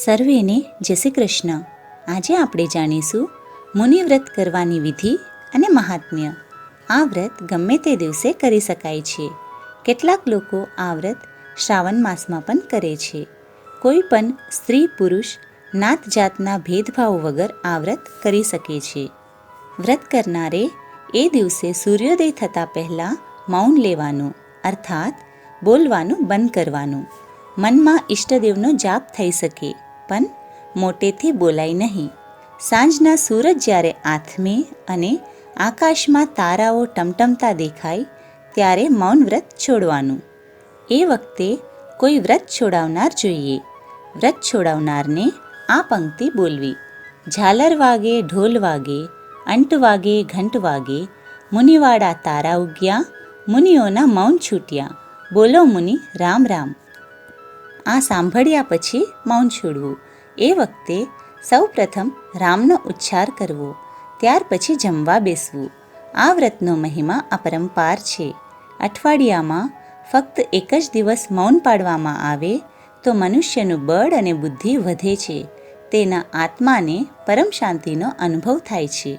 સર્વેને જય શ્રી કૃષ્ણ. આજે આપણે જાણીશું મુનિવ્રત કરવાની વિધિ અને મહાત્મ્ય. આ વ્રત ગમે તે દિવસે કરી શકાય છે. કેટલાક લોકો આ વ્રત શ્રાવણ માસમાં પણ કરે છે. કોઈ પણ સ્ત્રી પુરુષ નાત જાતના ભેદભાવ વગર આ વ્રત કરી શકે છે. વ્રત કરનારે એ દિવસે સૂર્યોદય થતાં પહેલાં મૌન લેવાનું અર્થાત બોલવાનું બંધ કરવાનું. મનમાં ઈષ્ટદેવનો જાપ થઈ શકે પણ મોટેથી બોલાય નહીં. સાંજના સૂરજ જ્યારે આથમે અને આકાશમાં તારાઓ ટમટમતા દેખાય ત્યારે મૌન વ્રત છોડવાનું. એ વખતે કોઈ વ્રત છોડાવનાર જોઈએ. વ્રત છોડાવનારને આ પંક્તિ બોલવી: ઝાલર વાગે ઢોલ વાગે, અંટ વાગે ઘંટ વાગે, મુનિવાડા તારા ઉગ્યા, મુનિઓના મૌન છૂટ્યા, બોલો મુનિ રામ રામ. આ સાંભળ્યા પછી મૌન છોડવું. એ વખતે સૌ પ્રથમ રામનો ઉચ્ચાર કરવો, ત્યાર પછી જમવા બેસવું. આ વ્રતનો મહિમા અપરંપાર છે. અઠવાડિયામાં ફક્ત એક જ દિવસ મૌન પાળવામાં આવે તો મનુષ્યનું બળ અને બુદ્ધિ વધે છે. તેના આત્માને પરમ શાંતિનો અનુભવ થાય છે.